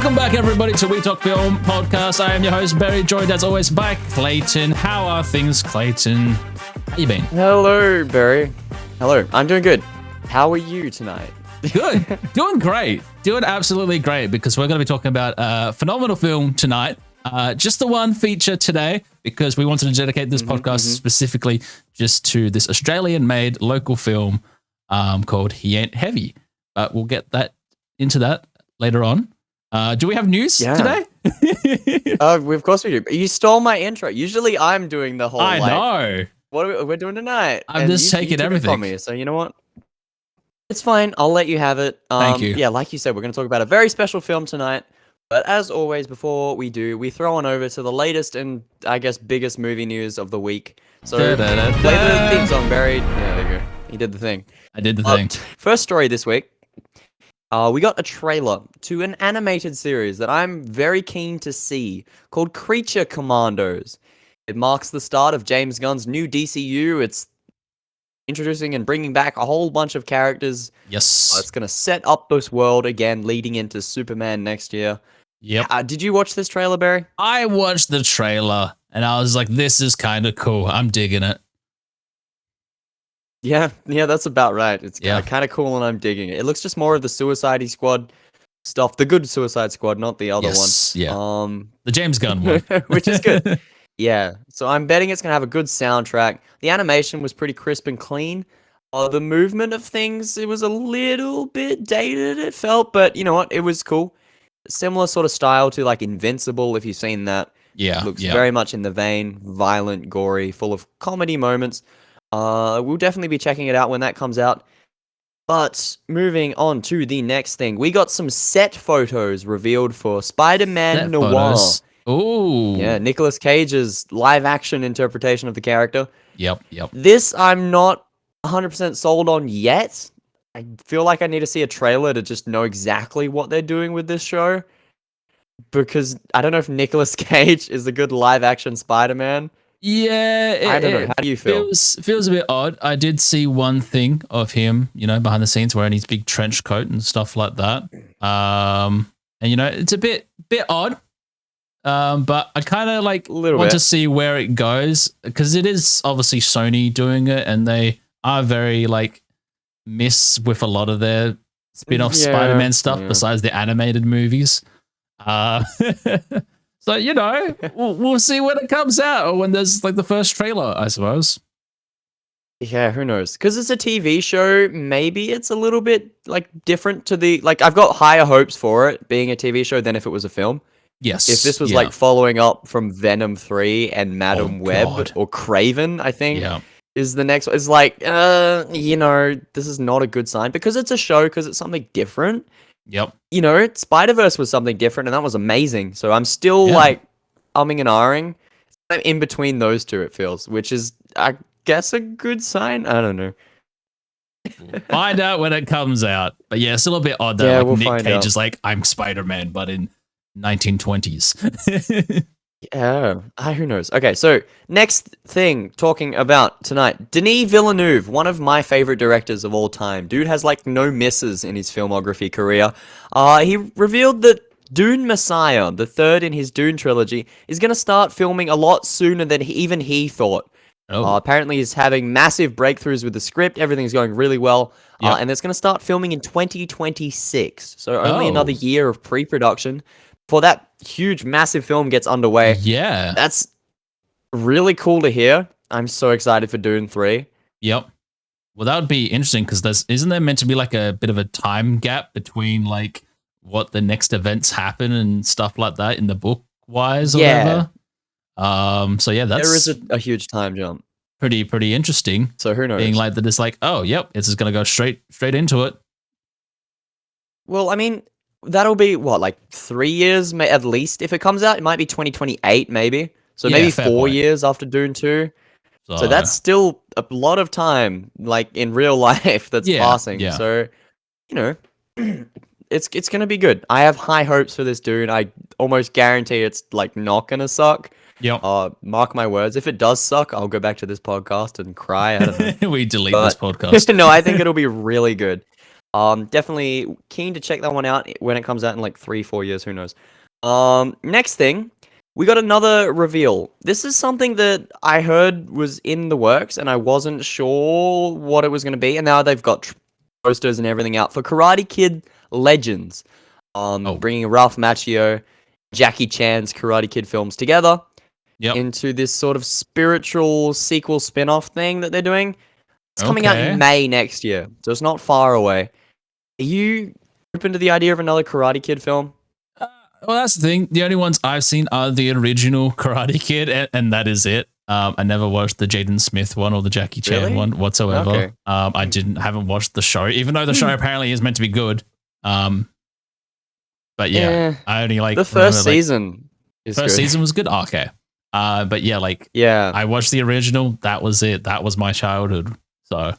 Welcome back, everybody, to We Talk Film Podcast. I am your host, Barry, joined as always by Clayton. How are things, Clayton? How you been? Hello, Barry. Hello, I'm doing good. How are you tonight? Good. Doing great. Doing absolutely great, because we're going to be talking about a phenomenal film tonight. Just the one feature today, because we wanted to dedicate this podcast specifically just to this Australian-made local film called He Ain't Heavy. But we'll get into that later on. Do we have news today? Of course we do. You stole my intro. Usually I'm doing the whole. I know. What we're doing tonight. I'm just taking everything from me. So you know what? It's fine. I'll let you have it. Thank you. Yeah, like you said, we're going to talk about a very special film tonight. But as always, before we do, we throw on over to the latest and I guess biggest movie news of the week. So play the theme song, Barry. Yeah, there you go. He did the thing. I did the thing. First story this week. We got a trailer to an animated series that I'm very keen to see called Creature Commandos. It marks the start of James Gunn's new DCU. It's introducing and bringing back a whole bunch of characters. Yes. It's going to set up this world again, leading into Superman next year. Yep. Did you watch this trailer, Barry? I watched the trailer and I was like, this is kind of cool. I'm digging it. Yeah, that's about right. It's kind of cool and I'm digging it. It looks just more of the Suicide Squad stuff. The good Suicide Squad, not the other one. Yeah. The James Gunn one. Which is good. Yeah. So I'm betting it's going to have a good soundtrack. The animation was pretty crisp and clean. The movement of things, it was a little bit dated, it felt, but you know what? It was cool. Similar sort of style to like Invincible, if you've seen that. Yeah. Looks very much in the vein, violent, gory, full of comedy moments. We'll definitely be checking it out when that comes out. But moving on to the next thing, we got some set photos revealed for Spider-Man Noir. Ooh. Yeah, Nicolas Cage's live-action interpretation of the character. Yep. This I'm not 100% sold on yet. I feel like I need to see a trailer to just know exactly what they're doing with this show. Because I don't know if Nicolas Cage is a good live-action Spider-Man. Yeah, I don't know. How do you feel? Feels a bit odd. I did see one thing of him, behind the scenes wearing his big trench coat and stuff like that. And it's a bit odd. But I kind of want to see where it goes, because it is obviously Sony doing it, and they are very miss with a lot of their spin-off Spider-Man stuff besides the animated movies. So, we'll see when it comes out, or when there's the first trailer, I suppose. Yeah, who knows? Because it's a TV show, maybe it's a little bit different to the I've got higher hopes for it being a TV show than if it was a film. Yes. If this was following up from Venom 3 and Madam Web or Craven, I think is the next one. It's this is not a good sign because it's a show, because it's something different. Yep. Spider-Verse was something different and that was amazing. So I'm still umming and ahhing. It's in between those two, it feels, which is, I guess, a good sign. I don't know. We'll find out when it comes out. But yeah, it's a little bit odd that Nick Cage is I'm Spider-Man, but in 1920s. Yeah, who knows? Okay, so next thing talking about tonight, Denis Villeneuve, one of my favorite directors of all time. Dude has no misses in his filmography career. He revealed that Dune Messiah, the third in his Dune trilogy, is going to start filming a lot sooner than even he thought. Apparently he's having massive breakthroughs with the script. Everything's going really well. And it's going to start filming in 2026. So only another year of pre-production before that huge, massive film gets underway. Yeah. That's really cool to hear. I'm so excited for Dune 3. Yep. Well, that would be interesting, because isn't there meant to be a bit of a time gap between what the next events happen and stuff like that in the book wise or whatever? So yeah, there is a huge time jump. Pretty interesting. So who knows? Being that it's it's just gonna go straight into it. Well, I mean, that'll be what, 3 years at least if it comes out. It might be 2028 maybe. So maybe 4 years after Dune 2. So that's still a lot of time, in real life, that's passing. Yeah. So, it's gonna be good. I have high hopes for this Dune. I almost guarantee it's not gonna suck. Yep. Mark my words. If it does suck, I'll go back to this podcast and cry. I don't know. We delete this podcast. No, I think it'll be really good. Definitely keen to check that one out when it comes out in like 3-4 years. Who knows? Next thing, we got another reveal. This is something that I heard was in the works, and I wasn't sure what it was going to be. And now they've got posters and everything out for Karate Kid Legends. Oh. Bringing Ralph Macchio, Jackie Chan's Karate Kid films together Yep. into this sort of spiritual sequel spin-off thing that they're doing. It's coming out Okay. in May next year, so it's not far away. Are you open to the idea of another Karate Kid film? Well, that's the thing. The only ones I've seen are the original Karate Kid, and that is it. I never watched the Jaden Smith one or the Jackie Chan Really? one whatsoever. Okay. I haven't watched the show, even though the show apparently is meant to be good. But yeah, I only like the first season. First season was good. Oh, okay. But yeah, yeah, I watched the original. That was it. That was my childhood. So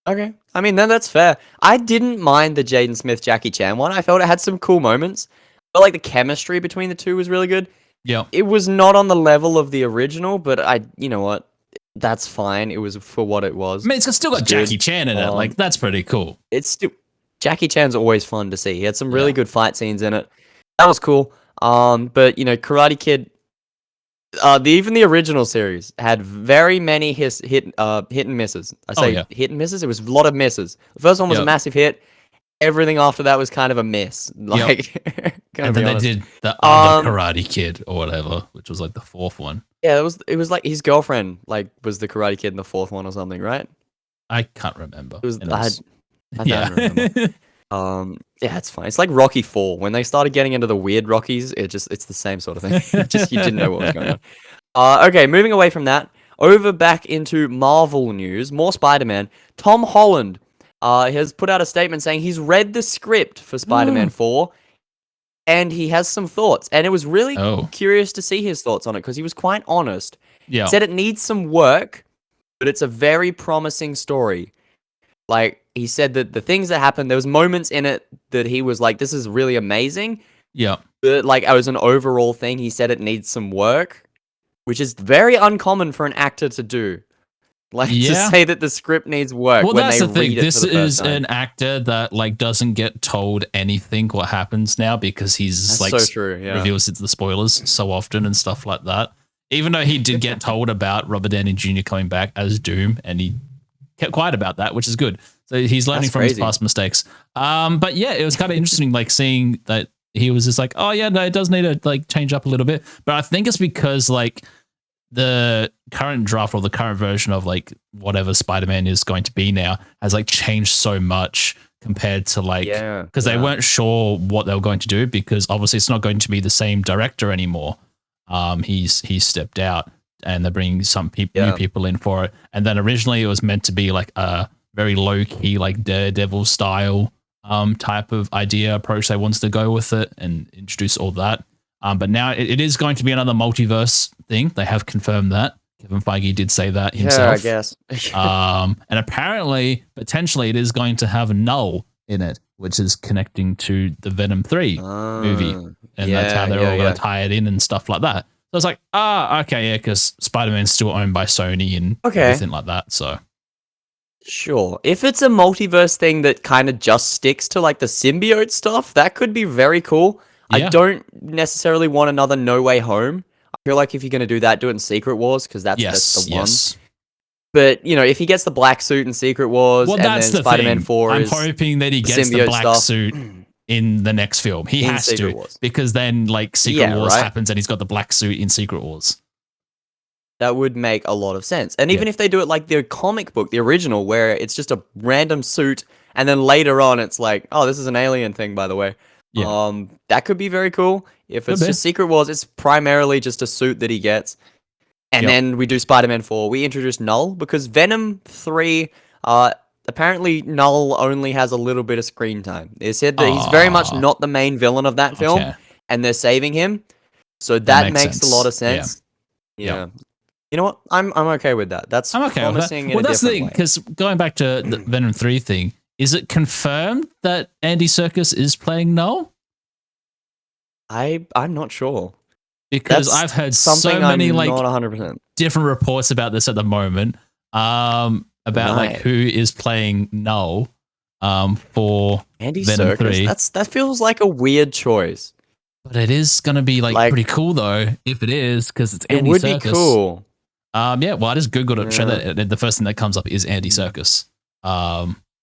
okay. I mean, then that's fair. I didn't mind the Jaden Smith Jackie Chan one. I felt it had some cool moments. I felt like the chemistry between the two was really good. yeah, It was not on the level of the original, but you know what? That's fine. It was for what it was. I mean, it's still got Jackie Chan in it. Like, that's pretty cool. It's still Jackie Chan's always fun to see. He had some really good fight scenes in it. That was cool. But you know, Karate Kid, even the original series had very many hit and misses. I say hit and misses. It was a lot of misses. The first one was a massive hit. Everything after that was kind of a miss. Like, and then they did the other Karate Kid or whatever, which was like the fourth one. Yeah, it was like his girlfriend was the Karate Kid in the fourth one or something, right? I can't remember. It was I don't remember. Yeah, it's fine. It's like Rocky 4. When they started getting into the weird Rockies, it's the same sort of thing. Just you didn't know what was going on. Okay, moving away from that, over back into Marvel news, more Spider-Man. Tom Holland has put out a statement saying he's read the script for Spider-Man 4 and he has some thoughts. And it was really curious to see his thoughts on it because he was quite honest. Yeah. He said it needs some work, but it's a very promising story. Like, he said that the things that happened, there was moments in it that he was like, this is really amazing. Yeah. But, like, as an overall thing, he said it needs some work, which is very uncommon for an actor to do. Like, to say that the script needs work when they read it This for the first is time. an actor that, like, doesn't get told anything what happens now because he's, That's like, so true, yeah. reveals the spoilers so often and stuff like that. Even though he did get told about Robert Downey Jr. coming back as Doom, and he kept quiet about that, which is good. So he's learning from his past mistakes. But yeah, it was kind of interesting, like seeing that he was just like, oh yeah, no, it does need to like change up a little bit. But I think it's because like the current draft or the current version of like whatever Spider-Man is going to be now has like changed so much compared to like, because they weren't sure what they were going to do because obviously it's not going to be the same director anymore. He's stepped out. And they're bringing some new people in for it. And then originally it was meant to be like a very low key, like Daredevil style type of idea approach they wants to go with it and introduce all that. But now it is going to be another multiverse thing. They have confirmed that. Kevin Feige did say that himself. Yeah, I guess. And apparently, potentially, it is going to have Null in it, which is connecting to the Venom 3 movie. And that's how they're all going to tie it in and stuff like that. So it's like, okay, yeah, because Spider-Man's still owned by Sony and everything like that. So, sure, if it's a multiverse thing that kind of just sticks to like the symbiote stuff, that could be very cool. I don't necessarily want another No Way Home. I feel like if you're going to do that, do it in Secret Wars because that's the one. But you know, if he gets the black suit in Secret Wars, and then Spider-Man 4 I'm hoping that he gets the black suit in the next film. He has to, because then like Secret Wars happens and he's got the black suit in Secret Wars. That would make a lot of sense. And even if they do it like the comic book, the original, where it's just a random suit and then later on it's like, oh, this is an alien thing, by the way. That could be very cool. If it's just Secret Wars, it's primarily just a suit that he gets. And then we do Spider-Man 4. We introduce Null because Venom 3, apparently Null only has a little bit of screen time. They said that he's very much not the main villain of that film, and they're saving him. So that makes a lot of sense. Yeah. You know what? I'm okay with that. That's promising in a different way. Well, that's the thing, because going back to the Venom 3 thing, is it confirmed that Andy Serkis is playing Null? I'm not sure. Because I've heard so many like not 100%. Different reports about this at the moment. About like who is playing Null. for Andy Venom Serkis. 3. That feels like a weird choice. But it is going to be like pretty cool though, if it is, because it's It Andy would Serkis. be cool. Yeah, well, I just googled it. Show Yeah. that the first thing that comes up is Andy Serkis.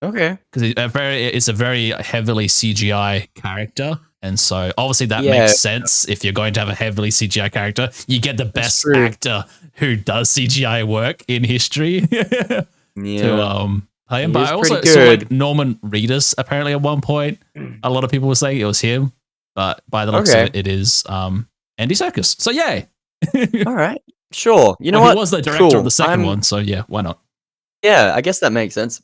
Okay. Because it's a very heavily CGI character, and so obviously that Yeah. makes sense. If you're going to have a heavily CGI character, you get the best true. actor who does CGI work in history to Yeah. play him. He But is I also pretty saw like good. Norman Reedus apparently at one point. A lot of people were saying it was him, but by the looks of it, it is Andy Serkis. So yay! All right. Sure. You know Well, what? he was the director of Cool. the second one, so yeah, why not? Yeah, I guess that makes sense.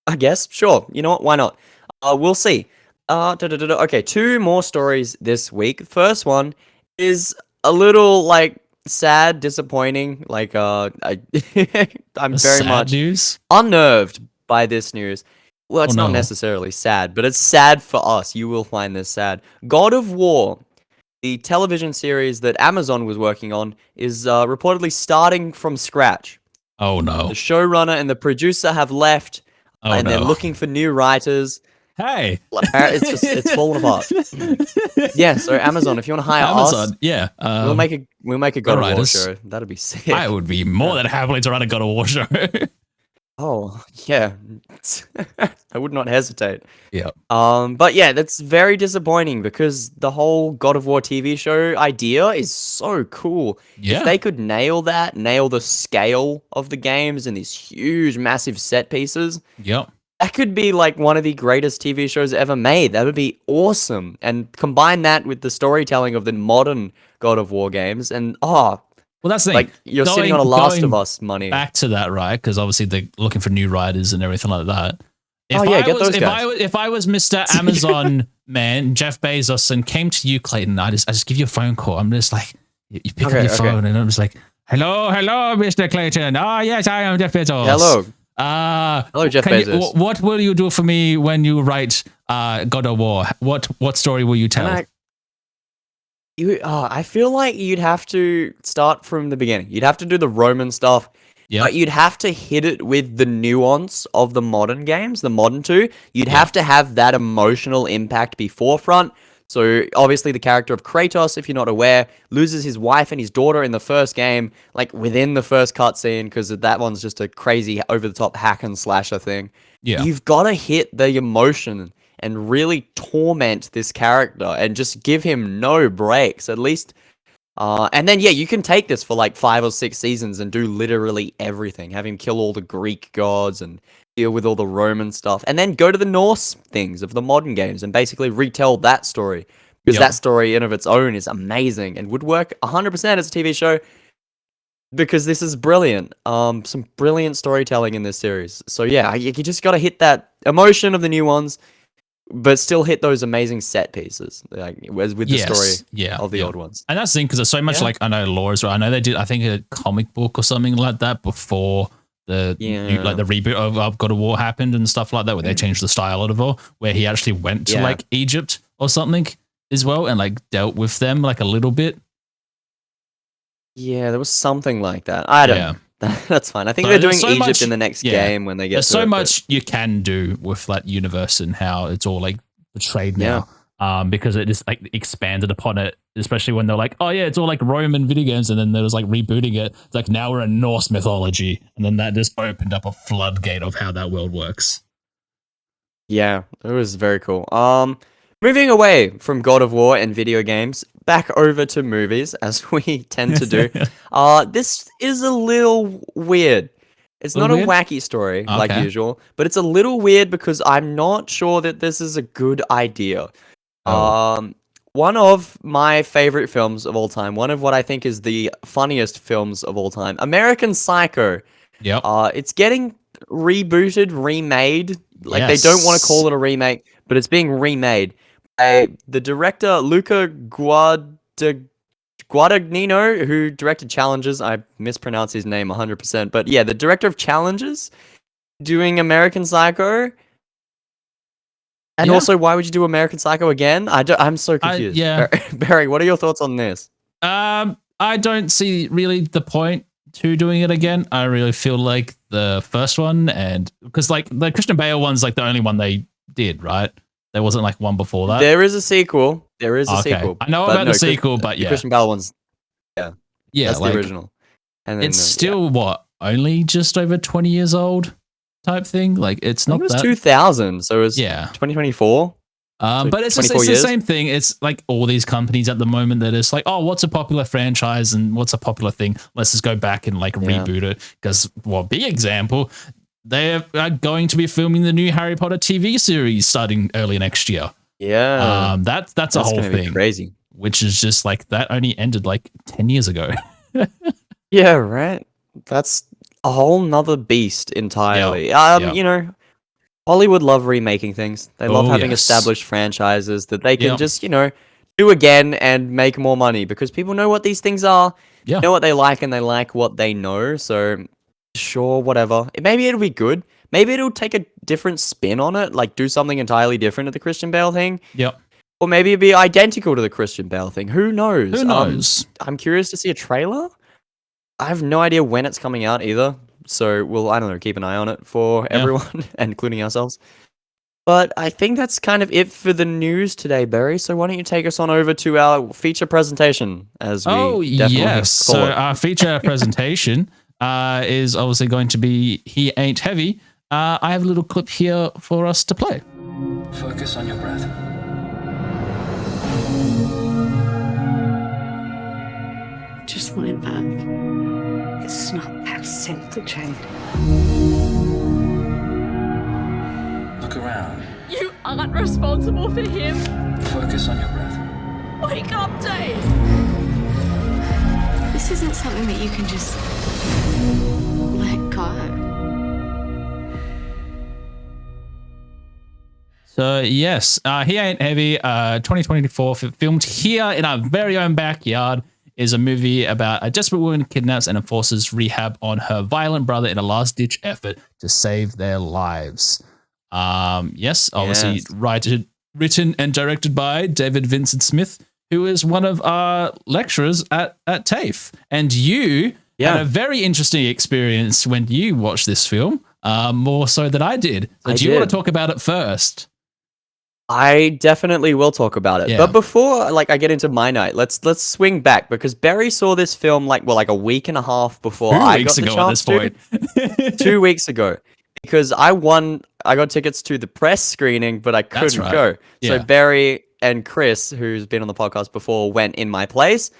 I guess. Sure. You know what? Why not? We'll see. Okay, 2 more stories this week. First one is a little like sad, disappointing. Like I'm very Sad much news. unnerved by this news. Well, it's Oh, not no. necessarily sad, but it's sad for us. You will find this sad. God of War, the television series that Amazon was working on, is reportedly starting from scratch. Oh no. The showrunner and the producer have left, and they're no. looking for new writers. Hey, it's falling apart. Yeah, so Amazon, if you want to hire us, yeah, we'll make a God of War writers. show. That'd be sick. I would be more than happy to run a God of War show. Oh yeah, I would not hesitate. Yeah. But yeah, that's very disappointing because the whole God of War TV show idea is so cool. Yeah. If they could nail the scale of the games and these huge, massive set pieces, Yep. that could be like one of the greatest TV shows ever made. That would be awesome. And combine that with the storytelling of the modern God of War games, and well, that's the thing. Like you're sitting on a Last of Us money. Back to that, right? Because obviously they're looking for new writers and everything like that. If I was Mr. Amazon man, Jeff Bezos, and came to you, Clayton, I just give you a phone call. I'm just like, you pick up your phone, and I'm just like, hello, Mr. Clayton. Yes, I am Jeff Bezos. Hello. Hello, Jeff Bezos. What will you do for me when you write God of War? What story will you tell? I feel like you'd have to start from the beginning. You'd have to do the Roman stuff. Yeah. But you'd have to hit it with the nuance of the modern games, the modern 2. You'd have to have that emotional impact be forefront. So obviously the character of Kratos, if you're not aware, loses his wife and his daughter in the first game, like within the first cutscene, because that one's just a crazy over-the-top hack and slasher thing. Yeah. You've got to hit the emotion and really torment this character and just give him no breaks, at least. And then, you can take this for like 5 or 6 seasons and do literally everything. Have him kill all the Greek gods and deal with all the Roman stuff. And then go to the Norse things of the modern games and basically retell that story. Because that story in of its own is amazing and would work 100% as a TV show. Because this is brilliant. Some brilliant storytelling in this series. So yeah, you just got to hit that emotion of the new ones, but still hit those amazing set pieces, like with the story of the old ones. And that's the thing, because there's so much like, I know lore as well. I know they did, I think, a comic book or something like that before the the reboot of God of War happened and stuff like that, where they changed the style of it, where he actually went to like Egypt or something as well and like dealt with them like a little bit. Yeah, there was something like that. I don't know. That's fine. I think they're doing Egypt in the next game when they get There's to so it, much you can do with that universe and how it's all like portrayed now. Because it just like expanded upon it, especially when they're like, oh yeah, it's all like Roman video games, and then there was like rebooting it. It's like now we're in Norse mythology, and then that just opened up a floodgate of how that world works. Yeah, it was very cool. Moving away from God of War and video games, back over to movies, as we tend to do. This is a little weird. It's not a wacky story like usual, but it's a little weird because I'm not sure that this is a good idea. One of my favorite films of all time, one of what I think is the funniest films of all time, American Psycho. Yep. It's getting rebooted, remade. Like they don't want to call it a remake, but it's being remade by the director Luca Guadagnino, who directed Challenges. I mispronounce his name 100%, but yeah, the director of Challenges, doing American Psycho. And also, why would you do American Psycho again? I'm so confused. Yeah. Barry, what are your thoughts on this? I don't see really the point, to doing it again. I really feel like the first one, and because like the Christian Bale one's like the only one they did, right? There wasn't like one before that. There is a sequel. There is a Okay. sequel. I know but about the sequel, but the yeah. Christian Bale one's Yeah, that's like the original. And then it's still what, only just over 20 years old type thing. Like it's I not think it was that 2000, so it was yeah. 2024. So But it's 24 the years. same thing. It's like all these companies at the moment that it's like, oh, what's a popular franchise and what's a popular thing? Let's just go back and like reboot it. Because, well, big example, they are going to be filming the new Harry Potter TV series starting early next year. Yeah. That's a whole thing. Crazy. Which is just like that only ended like 10 years ago. Yeah, right. That's a whole nother beast entirely. Yep. You know, Hollywood love remaking things. They love having yes. established franchises that they can Yep. just, you know, do again and make more money because people know what these things are. Yeah. Know what they like and they like what they know. So, sure, whatever. Maybe it'll be good. Maybe it'll take a different spin on it, like do something entirely different to the Christian Bale thing. Yep. Or maybe it'd be identical to the Christian Bale thing. Who knows? Who knows? I'm curious to see a trailer. I have no idea when it's coming out either. So we'll, I don't know, keep an eye on it for everyone, including ourselves. But I think that's kind of it for the news today, Barry. So why don't you take us on over to our feature presentation, as we definitely call So it. our feature presentation is obviously going to be He Ain't Heavy. I have a little clip here for us to play. Focus on your breath. Just want it back. It's not that simple, Jane. Look around. You aren't responsible for him. Focus on your breath. Wake up, Dave. This isn't something that you can just let go. So yes, He Ain't Heavy, 2024, filmed here in our very own backyard, is a movie about a desperate woman kidnaps and enforces rehab on her violent brother in a last-ditch effort to save their lives. Yes, obviously written and directed by David Vincent Smith, who is one of our lecturers at TAFE. And you had a very interesting experience when you watched this film, more so than I did. So do you want to talk about it first? I definitely will talk about it. Yeah. But before I get into my night, let's swing back because Barry saw this film like a week and a half before I got the chance to. 2 weeks ago. Because I got tickets to the press screening, but I couldn't go. So Barry and Chris, who's been on the podcast before, went in my place,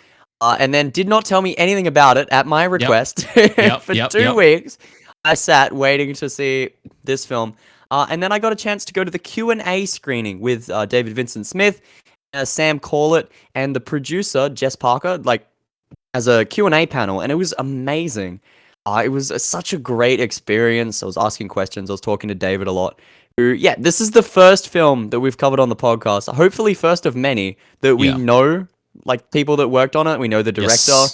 and then did not tell me anything about it at my request. For 2 weeks, I sat waiting to see this film. And then I got a chance to go to the Q&A screening with David Vincent Smith, Sam Corlett, and the producer, Jess Parker, like, as a Q&A panel, and it was amazing. It was such a great experience. I was asking questions. I was talking to David a lot. This is the first film that we've covered on the podcast. Hopefully first of many that we know, like, people that worked on it. We know the director.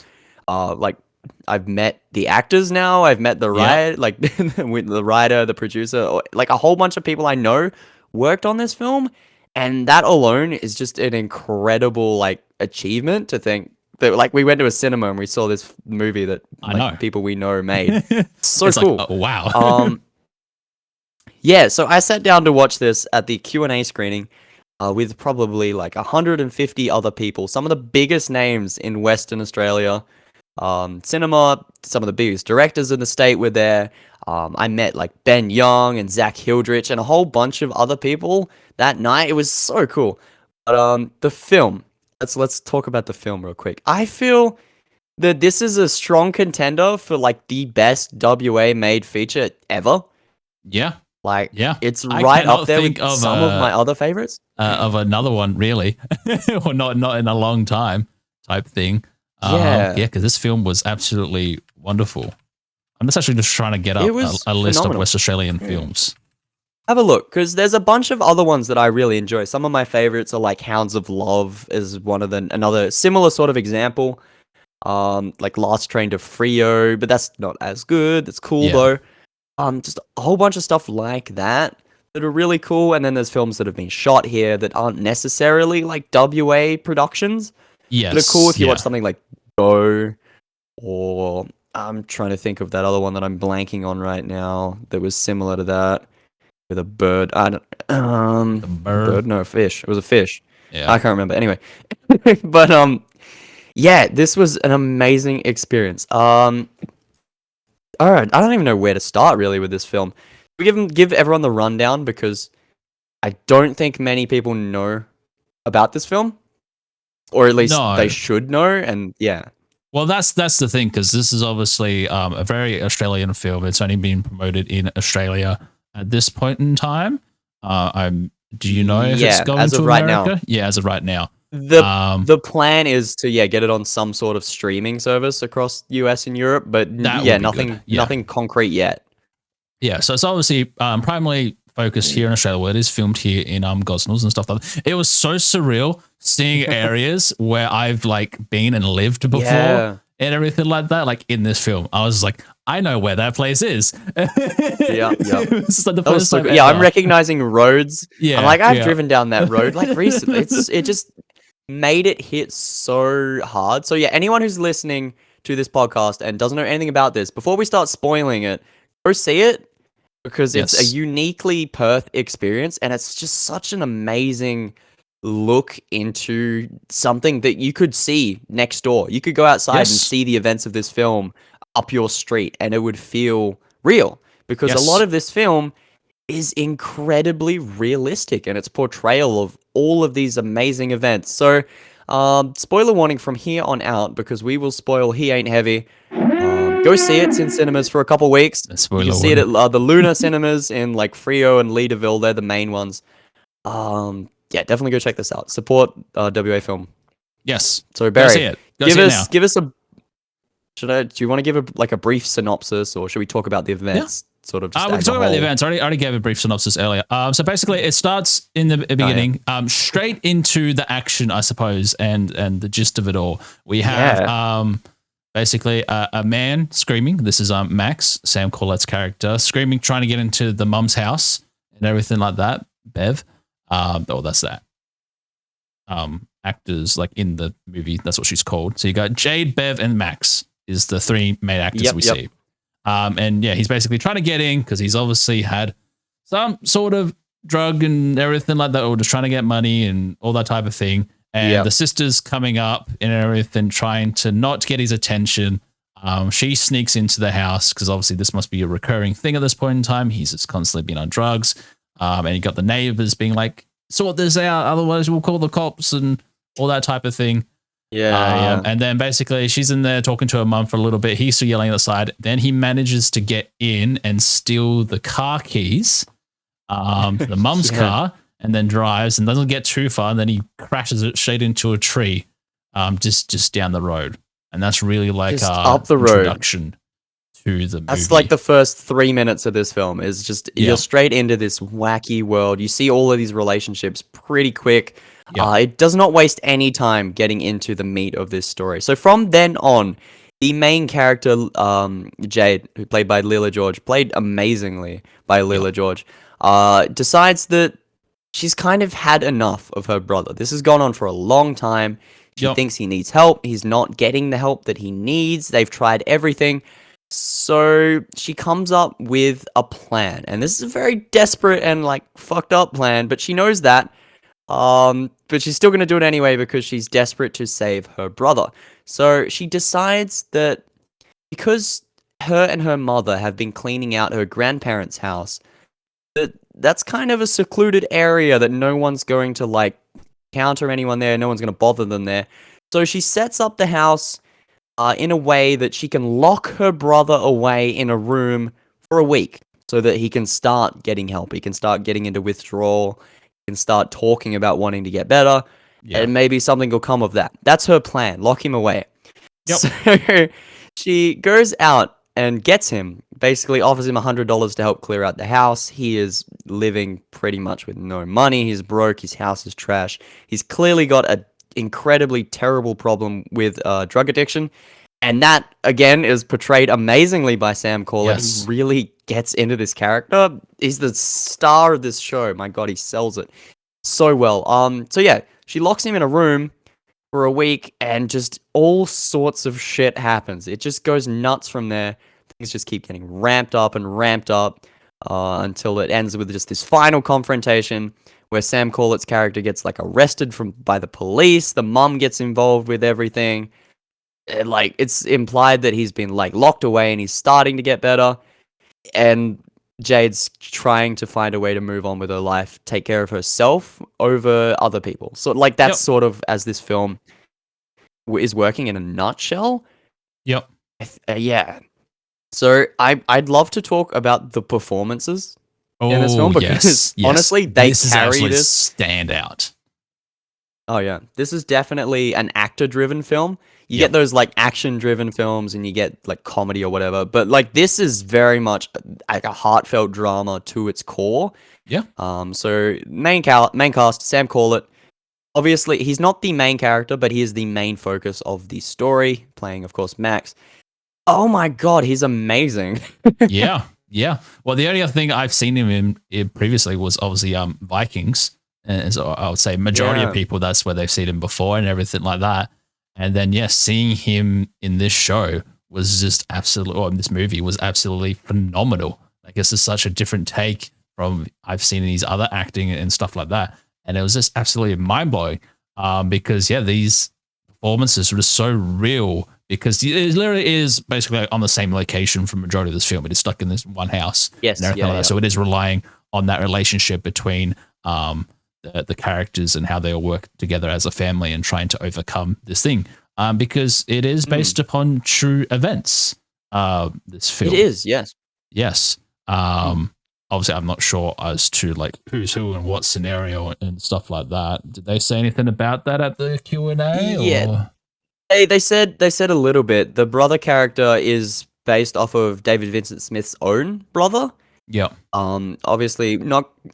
Like, I've met the actors now. I've met the writer, like with the writer, the producer, like a whole bunch of people I know worked on this film, and that alone is just an incredible like achievement to think that like we went to a cinema and we saw this movie that people we know made. So it's cool. Like, oh, wow. So I sat down to watch this at the Q&A screening with probably like 150 other people, some of the biggest names in Western Australia. Cinema, some of the biggest directors in the state were there. I met like Ben Young and Zach Hildrich and a whole bunch of other people that night. It was so cool. But the film, let's talk about the film real quick. I feel that this is a strong contender for like the best WA made feature ever. Yeah. Like, yeah, it's right up there with some of my other favorites. Of another one, really, or not in a long time type thing. Because this film was absolutely wonderful. I'm just actually just trying to get up a list of West Australian films. Have a look, because there's a bunch of other ones that I really enjoy. Some of my favorites are like Hounds of Love is one of another similar sort of example. Like Last Train to Frio, but that's not as good. It's cool though. Just a whole bunch of stuff like that are really cool. And then there's films that have been shot here that aren't necessarily like WA productions. Yes. But are cool if you watch something like Go or I'm trying to think of that other one that I'm blanking on right now that was similar to that with a bird. I don't. The A bird? bird. No, a fish. It was a fish. Yeah. I can't remember. Anyway, but yeah, this was an amazing experience. All right, I don't even know where to start really with this film. We give everyone the rundown because I don't think many people know about this film, or at least they No. should know. And yeah, Well, that's the thing, because this is obviously a very Australian film. It's only been promoted in Australia at this point in time. I'm. Do you know if it's yeah, going as to of right America? now. Yeah, as of right now. The Um, the plan is to get it on some sort of streaming service across US and Europe, but that yeah, would be good. Yeah, nothing concrete yet. yeah. So it's obviously primarily focused here in Australia, where it is filmed here in Gosnells and stuff like that. It was so surreal seeing areas where I've like been and lived before. Yeah. And everything like that, like in this film, I was like, I know where that place is. Yeah, yeah. It's like the That was first so time good. Yeah, I'm ever. recognizing roads. Yeah, I'm like, I've yeah. driven down that road like recently. It just made it hit so hard. So yeah, anyone who's listening to this podcast and doesn't know anything about this, before we start spoiling it, go see it because it's a Yes. uniquely Perth experience and it's just such an amazing look into something that you could see next door. You could go outside and Yes. see the events of this film up your street and it would feel real because a Yes. lot of this film is incredibly realistic in its portrayal of all of these amazing events. So, spoiler warning from here on out because we will spoil He Ain't Heavy. Go see it. It's in cinemas for a couple weeks. You Spoiler can see it warning. at the Luna cinemas in like Frio and Leaderville. They're the main ones. Yeah, definitely go check this out. Support WA film. Yes. So Go Barry, see it. Go see it now. give us a. Do you want to give a brief synopsis, or should we talk about the events? Sort of just We as can a talk about the whole? events. I already gave a brief synopsis earlier. So basically, it starts in the beginning, straight into the action, I suppose, and the gist of it all. We have basically a man screaming. This is Max, Sam Corlett's character, screaming, trying to get into the mum's house and everything like that. Bev. That's that. Actors like in the movie, that's what she's called. So you got Jade, Bev, and Max is the three main actors we see. And yeah, he's basically trying to get in because he's obviously had some sort of drug and everything like that, or just trying to get money and all that type of thing. And the sister's coming up and everything, trying to not get his attention. She sneaks into the house because obviously this must be a recurring thing at this point in time. He's just constantly been on drugs. And you got the neighbors being like, sort this out, otherwise we'll call the cops and all that type of thing. And then basically she's in there talking to her mum for a little bit. He's still yelling outside. Then he manages to get in and steal the car keys, the mum's car, and then drives and doesn't get too far. And then he crashes it straight into a tree, just down the road. And that's really like Just up the road. Introduction to the movie. That's like the first 3 minutes of this film is just you're straight into this wacky world. You see all of these relationships pretty quick. It does not waste any time getting into the meat of this story. So from then on, the main character, Jade, who played by Lila George, played amazingly by Lila George, decides that she's kind of had enough of her brother. This has gone on for a long time. She thinks he needs help. He's not getting the help that he needs. They've tried everything. So she comes up with a plan. And this is a very desperate and like fucked up plan, but she knows that. But she's still going to do it anyway because she's desperate to save her brother. So she decides that because her and her mother have been cleaning out her grandparents' house, that's kind of a secluded area that no one's going to like counter anyone there. No one's going to bother them there. So she sets up the house in a way that she can lock her brother away in a room for a week so that he can start getting help. He can start getting into withdrawal. He can start talking about wanting to get better. And maybe something will come of that. That's her plan. Lock him away. So she goes out and gets him, basically offers him $100 to help clear out the house. He is living pretty much with no money. He's broke. His house is trash. He's clearly got an incredibly terrible problem with drug addiction. And that, again, is portrayed amazingly by Sam Corlett. He really gets into this character. He's the star of this show. My God, he sells it so well. So yeah, she locks him in a room for a week, and just all sorts of shit happens. It just goes nuts from there. Things just keep getting ramped up until it ends with just this final confrontation where Sam Corlett's character gets like arrested by the police. The mum gets involved with everything. Like it's implied that he's been like locked away and he's starting to get better. And Jade's trying to find a way to move on with her life, take care of herself over other people. So, like, that's sort of as this film is working in a nutshell. Yep. Yeah. So, I'd love to talk about the performances in this film because honestly, they carry this. Stand out. Oh yeah, this is definitely an actor-driven film. You get those like action-driven films, and you get like comedy or whatever. But like this is very much like a heartfelt drama to its core. Yeah. So main cast, Sam Corlett. Obviously, he's not the main character, but he is the main focus of the story. Playing, of course, Max. Oh my god, he's amazing. Yeah. Well, the only other thing I've seen him in previously was obviously Vikings. And so I would say majority of people, that's where they've seen him before and everything like that. And then, seeing him in this show was just in this movie was absolutely phenomenal. Like, this is such a different take from I've seen in his other acting and stuff like that. And it was just absolutely mind-blowing because, these performances were just so real because it literally is basically on the same location for the majority of this film. It is stuck in this one house. Yes, and everything like that. So it is relying on that relationship between the characters and how they all work together as a family and trying to overcome this thing because it is based upon true events. This film. It is, yes. Yes. Obviously, I'm not sure as to like who's who and what scenario and stuff like that. Did they say anything about that at the Q&A? Yeah. They said a little bit. The brother character is based off of David Vincent Smith's own brother. Yeah. Obviously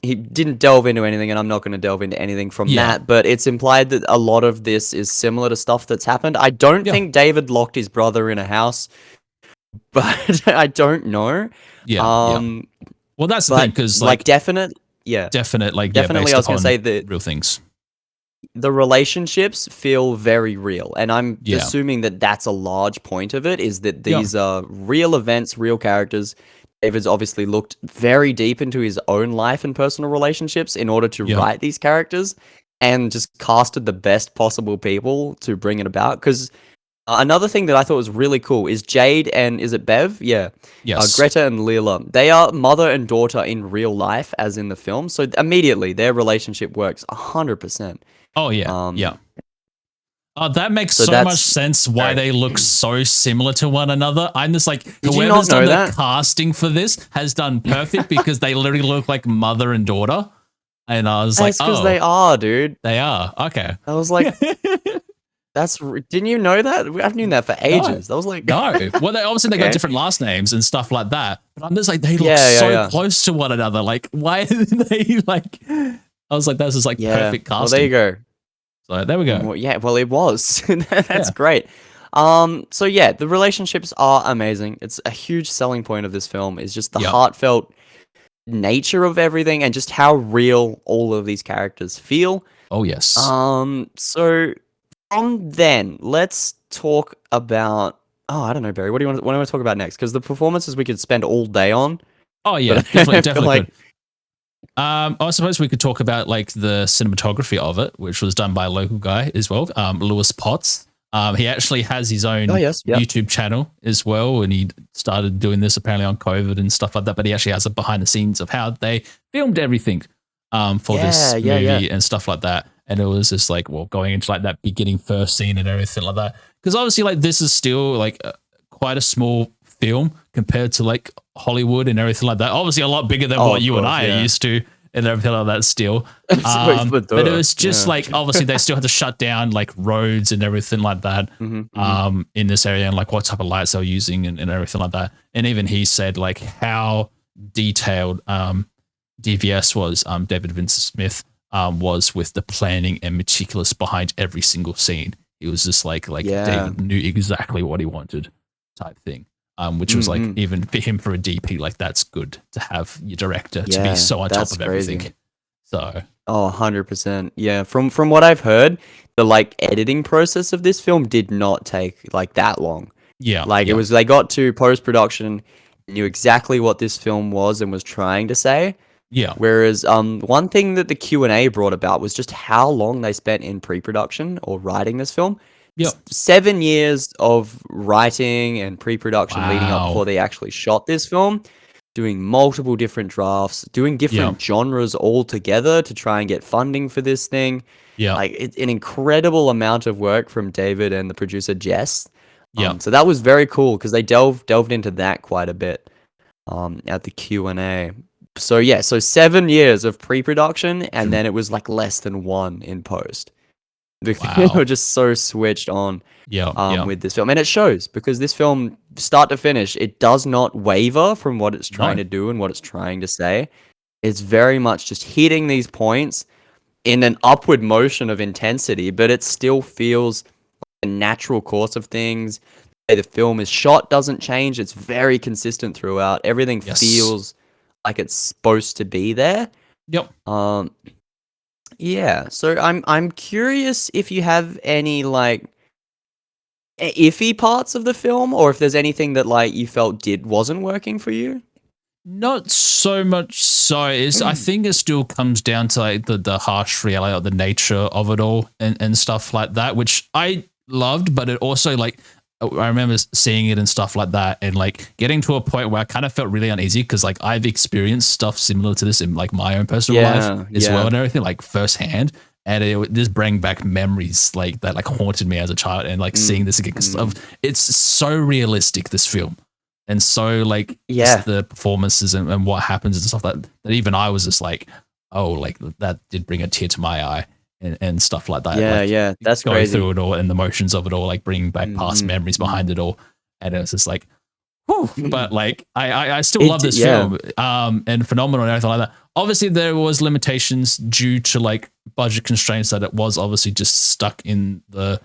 he didn't delve into anything, and I'm not going to delve into anything from that, but it's implied that a lot of this is similar to stuff that's happened. I don't think David locked his brother in a house, but I don't know. Well, that's the thing, because definitely, definitely I was going to say that real things. The relationships feel very real, and I'm assuming that that's a large point of it, is that these are real events, real characters. David's obviously looked very deep into his own life and personal relationships in order to write these characters, and just casted the best possible people to bring it about. Because another thing that I thought was really cool is Jade and, is it Bev? Yeah. Yes. Greta and Leela. They are mother and daughter in real life, as in the film. So immediately their relationship works 100%. Oh, yeah. That makes so much sense why they look so similar to one another. I'm just like, whoever's done the casting for this has done perfect because they literally look like mother and daughter. And I was like, because they are, dude. They are. Okay. I was like, didn't you know that? I've known that for ages. I was like, no. Well, they got different last names and stuff like that. But I'm just like, they look so close to one another. Like, why are they like, I was like, this is like perfect casting. Well, there you go. So there we go. Well, it was. That's great. So yeah, the relationships are amazing. It's a huge selling point of this film is just the heartfelt nature of everything and just how real all of these characters feel. Oh yes. So from then, let's talk about. Oh, I don't know, Barry. What do you want to talk about next? Because the performances we could spend all day on. Oh yeah, definitely. Could. I suppose we could talk about like the cinematography of it, which was done by a local guy as well, Lewis Potts. He actually has his own YouTube channel as well, and he started doing this apparently on COVID and stuff like that. But he actually has a behind the scenes of how they filmed everything for this movie and stuff like that. And it was just like, going into like that beginning first scene and everything like that. Because obviously, like this is still like quite a small film compared to like Hollywood and everything like that. Obviously a lot bigger than what you and I are used to and everything like that still. But it was just like, obviously they still had to shut down like roads and everything like that in this area and like what type of lights they were using and everything like that. And even he said like how detailed DVS was, David Vincent Smith was with the planning and meticulous behind every single scene. It was just like David knew exactly what he wanted type thing. Which was like, even for him for a DP, like that's good to have your director to be so on top of everything. So Oh, 100%. Yeah, from what I've heard, the like editing process of this film did not take like that long. yeah, Like it yeah, was they got to post-production, knew exactly what this film was and was trying to say. yeah, Whereas one thing that the Q&A brought about was just how long they spent in pre-production or writing this film. yep. 7 years of writing and pre-production leading up Wow. before they actually shot this film, doing multiple different drafts, doing different Yep. genres all together to try and get funding for this thing. Yep. Like it's an incredible amount of work from David and the producer Jess. Yep. So that was very cool because they delved into that quite a bit at the Q&A. So yeah, so 7 years of pre-production and then it was like less than one in post. They Wow. were just so switched on Yep. Yep. with this film, and it shows because this film, start to finish, it does not waver from what it's trying No. to do and what it's trying to say. It's very much just hitting these points in an upward motion of intensity, but it still feels like a natural course of things. The way the film is shot doesn't change. It's very consistent throughout. Everything Yes. feels like it's supposed to be there. Yep. Yeah. So I'm curious if you have any like iffy parts of the film, or if there's anything that like you felt wasn't working for you. Not so much so. I think it still comes down to like the harsh reality of the nature of it all and stuff like that, which I loved, but it also like I remember seeing it and stuff like that and like getting to a point where I kind of felt really uneasy because like I've experienced stuff similar to this in like my own personal life as well and everything like firsthand. And it just bring back memories like that like haunted me as a child and like seeing this again because it's so realistic, this film. And so like just the performances and what happens and stuff that even I was just like, oh, like that did bring a tear to my eye and stuff like that. Yeah, like, yeah, that's going crazy. through it all and the emotions of it all, like bringing back past memories behind it all. And it was just like, whew. But like I still love this film and phenomenal and everything like that. Obviously there was limitations due to like budget constraints that it was obviously just stuck in the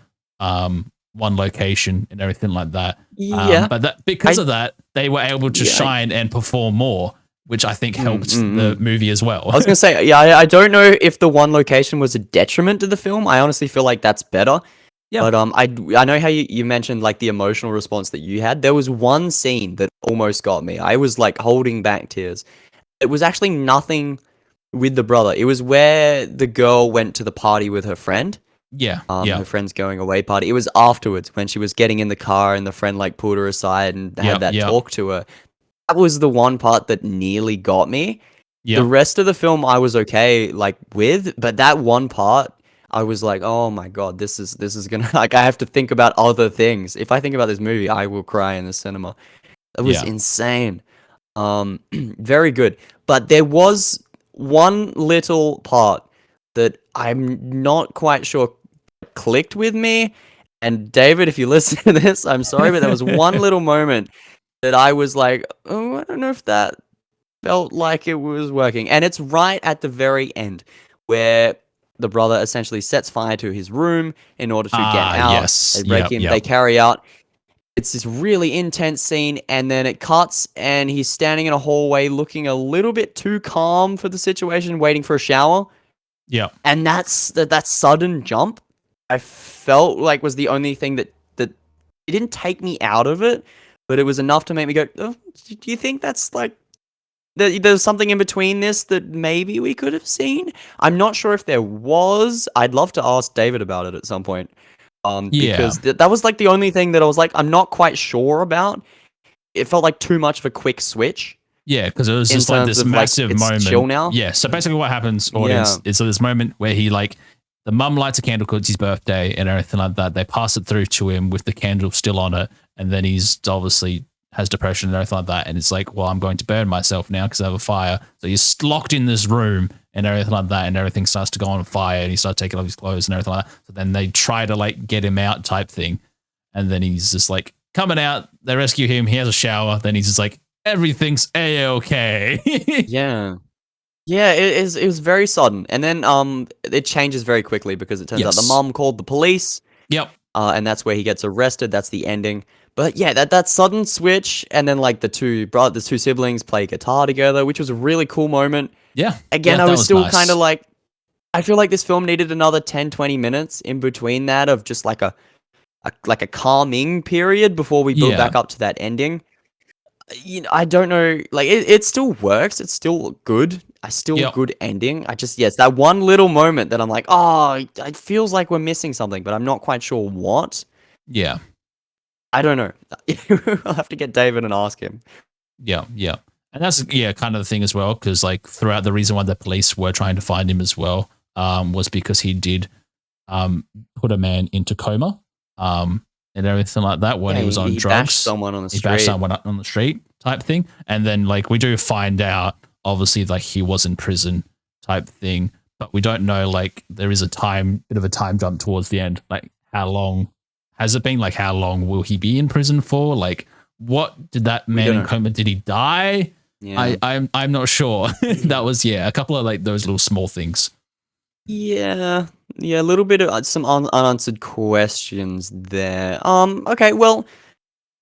one location and everything like that. But that because of that, they were able to shine and perform more, which I think helped the movie as well. I was gonna say, yeah, I don't know if the one location was a detriment to the film. I honestly feel like that's better. Yeah. But I know how you mentioned like the emotional response that you had. There was one scene that almost got me. I was like holding back tears. It was actually nothing with the brother. It was where the girl went to the party with her friend. Yeah. Her friend's going away party. It was afterwards when she was getting in the car and the friend like pulled her aside and had that talk to her. That was the one part that nearly got me. The rest of the film I was okay like with, but that one part I was like, oh my god, this is gonna like I have to think about other things. If I think about this movie, I will cry in the cinema. It was insane. Very good. But there was one little part that I'm not quite sure clicked with me. And David, if you listen to this, I'm sorry, but there was one little moment that I was like, oh, I don't know if that felt like it was working. And it's right at the very end where the brother essentially sets fire to his room in order to get out. Yes. They break in, they carry out. It's this really intense scene, and then it cuts, and he's standing in a hallway looking a little bit too calm for the situation, waiting for a shower. Yeah. And that sudden jump, I felt like was the only thing that it didn't take me out of it, but it was enough to make me go, oh, do you think that's like, there's something in between this that maybe we could have seen? I'm not sure if there was. I'd love to ask David about it at some point. Because that was like the only thing that I was like, I'm not quite sure about. It felt like too much of a quick switch. Yeah, because it was just like this massive moment. Chill now. Yeah, so basically what happens, audience, is this moment where he like, the mum lights a candle because it's his birthday and everything like that. They pass it through to him with the candle still on it. And then he's obviously has depression and everything like that. And it's like, well, I'm going to burn myself now because I have a fire. So he's locked in this room and everything like that. And everything starts to go on fire and he starts taking off his clothes and everything like that. So then they try to like get him out type thing. And then he's just like coming out. They rescue him. He has a shower. Then he's just like, everything's A-okay. Yeah. Yeah, it was very sudden. And then it changes very quickly because it turns out the mom called the police. Yep. And that's where he gets arrested. That's the ending. But yeah, that sudden switch, and then like the two siblings play guitar together, which was a really cool moment. Yeah. Again, Yeah, I that was still nice. kind of like, I feel like this film needed another 10-20 minutes in between that of just like a calming period before we build Yeah. back up to that ending. I don't know. Like it still works. It's still good. A still Yep. good ending. I just yes, that one little moment that I'm like, oh, it feels like we're missing something, but I'm not quite sure what. Yeah. I don't know. I'll have to get David and ask him. Yeah. Yeah. And that's kind of the thing as well, because like throughout the reason why the police were trying to find him as well, was because he did put a man into coma, and everything like that when Yeah, he was on he drugs. bashed someone on the He bashed street. someone on the street type thing, and then like we do find out obviously like he was in prison type thing, but we don't know, like there is a bit of a time jump towards the end, like how long has it been, like how long will he be in prison for, like what did that man don't in know. coma, did he die? Yeah. I'm not sure. That was a couple of like those little small things. Yeah, a little bit of some unanswered questions there. Okay, well,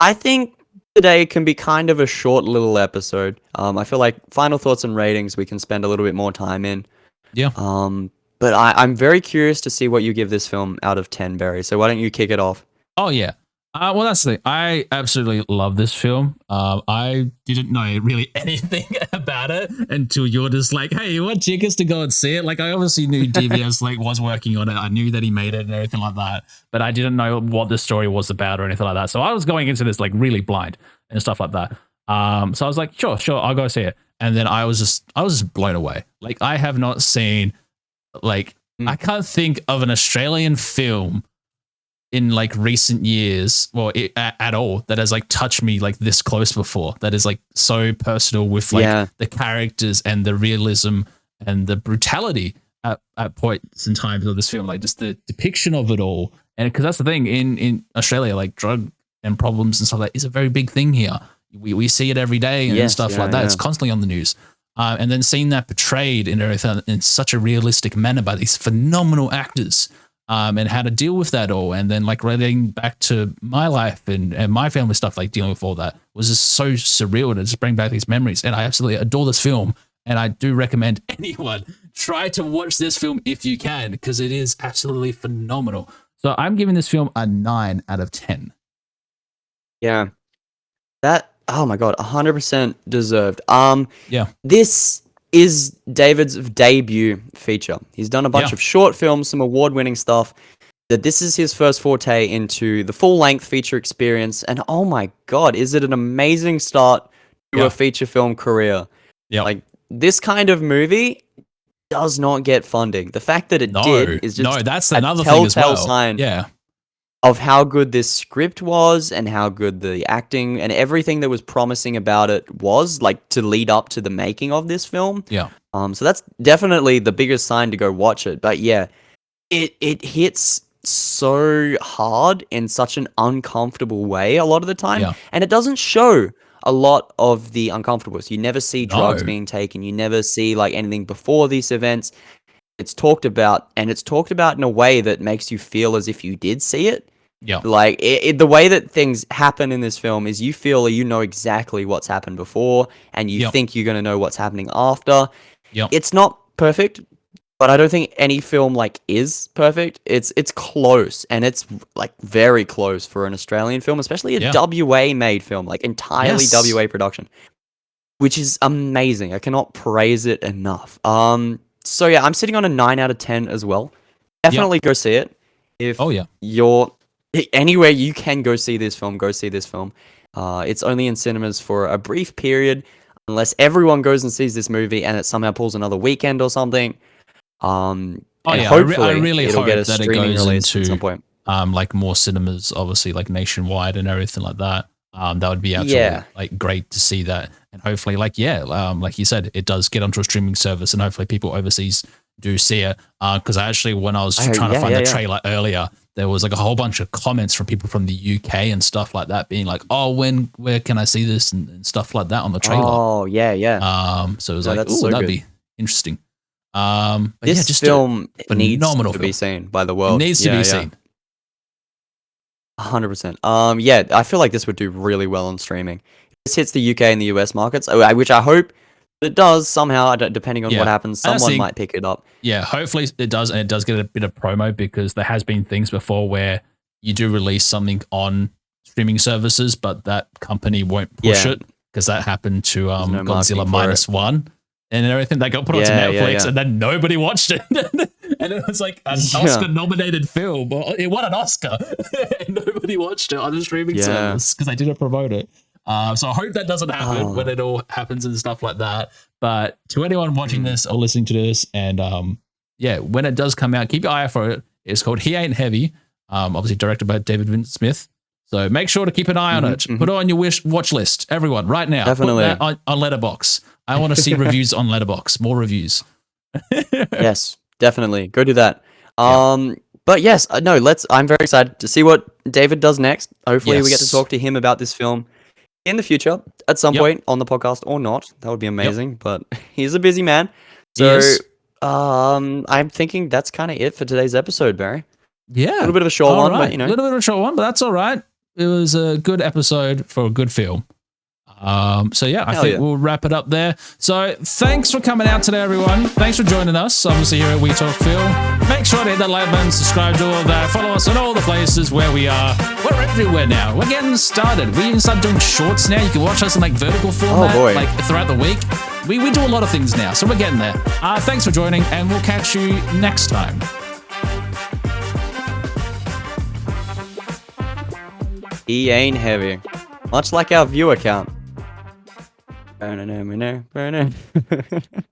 I think today can be kind of a short little episode. I feel like final thoughts and ratings we can spend a little bit more time in. Yeah. But I'm very curious to see what you give this film out of 10, Barry. So why don't you kick it off? Oh yeah. Well, that's the thing. I absolutely love this film. I didn't know really anything about it until you're just like, "Hey, you want tickets to go and see it?" Like, I obviously knew DBS like was working on it. I knew that he made it and everything like that, but I didn't know what the story was about or anything like that. So I was going into this like really blind and stuff like that. So I was like, sure, I'll go see it. And then I was just blown away. Like, I have not seen like I can't think of an Australian film in like recent years, well, at all, that has like touched me like this close before. That is like so personal with like the characters and the realism and the brutality at points in times of this film, like just the depiction of it all. And because that's the thing in Australia, like drug and problems and stuff like that is a very big thing here. We see it every day and stuff like that. It's constantly on the news. And then seeing that portrayed in everything in such a realistic manner by these phenomenal actors. And how to deal with that all, and then like relating back to my life and my family stuff, like dealing with all that was just so surreal, and it just bring back these memories. And I absolutely adore this film, and I do recommend anyone try to watch this film if you can, because it is absolutely phenomenal. So I'm giving this film a 9 out of 10. Yeah, that oh my god, 100% deserved. This is David's debut feature. He's done a bunch of short films, some award-winning stuff. That this is his first forte into the full-length feature experience, and oh my god, is it an amazing start to a feature film career? Yeah, like this kind of movie does not get funding. The fact that it did is just that's a another thing as telltale well. sign of how good this script was and how good the acting and everything that was promising about it was, like, to lead up to the making of this film. Yeah. So that's definitely the biggest sign to go watch it. But yeah, it hits so hard in such an uncomfortable way a lot of the time. Yeah. And it doesn't show a lot of the uncomfortableness. You never see drugs being taken. You never see like anything before these events. It's talked about, and it's talked about in a way that makes you feel as if you did see it. Yeah. Like, the way that things happen in this film is you feel you know exactly what's happened before, and you think you're going to know what's happening after. It's not perfect, but I don't think any film, like, is perfect. It's close, and it's, like, very close for an Australian film, especially a WA-made film, like, entirely WA production, which is amazing. I cannot praise it enough. So yeah, I'm sitting on a 9 out of 10 as well. Definitely go see it. If you're anywhere you can go see this film, go see this film. It's only in cinemas for a brief period, unless everyone goes and sees this movie and it somehow pulls another weekend or something. And hopefully I really it'll hope get a that it streaming goes release into at some point. like more cinemas, obviously like nationwide and everything like that. That would be absolutely like great to see that, and hopefully like like you said, it does get onto a streaming service, and hopefully people overseas do see it. Because I actually, when I was trying to find the trailer earlier, there was like a whole bunch of comments from people from the UK and stuff like that, being like, "Oh, where can I see this?" and stuff like that on the trailer. Oh yeah. So it was like, "Oh, that'd be interesting." But this just film needs phenomenal to be seen by the world. It needs to be seen. 100%. I feel like this would do really well on streaming. This hits the UK and the US markets, which I hope It does somehow, depending on Yeah. what happens, And that's someone the- might pick it up. Yeah, hopefully it does, and it does get a bit of promo because there has been things before where you do release something on streaming services, but that company won't push Yeah. it because that happened to no Godzilla marketing for Minus One and everything that got put onto Yeah, Netflix, yeah. and then nobody watched it, and it was like an Yeah. Oscar-nominated film. It won an Oscar, and nobody watched it on the streaming Yeah. service because they didn't promote it. So I hope that doesn't happen when it all happens and stuff like that. But to anyone watching this or listening to this, and yeah, when it does come out, keep your eye out for it. It's called He Ain't Heavy, obviously directed by David Vincent Smith. So make sure to keep an eye on it. Put it on your watch list, everyone, right now. Definitely. Put that on Letterboxd. I want to see reviews on Letterboxd. More reviews. Yes, definitely. Go do that. But yes, no, I'm very excited to see what David does next. Hopefully we get to Yes. talk to him about this film in the future at some Yep. point on the podcast or not. That would be amazing, but he's a busy man. He So is. I'm thinking that's kind of it for today's episode, Barry. Yeah. A little bit of a short All one, right. but you know. A little bit of a short one, but that's all right. It was a good episode for a good film. So yeah, I Hell think yeah. we'll wrap it up there. So thanks for coming out today, everyone. Thanks for joining us, obviously, here at We Talk Film. Make sure to hit that like button, subscribe to all that, follow us on all the places where we are. We're everywhere now. We're getting started. We even start doing shorts now. You can watch us in like vertical format, boy. like throughout the week. We do a lot of things now, so we're getting there. Thanks for joining, and we'll catch you next time. He ain't heavy. Much like our viewer count.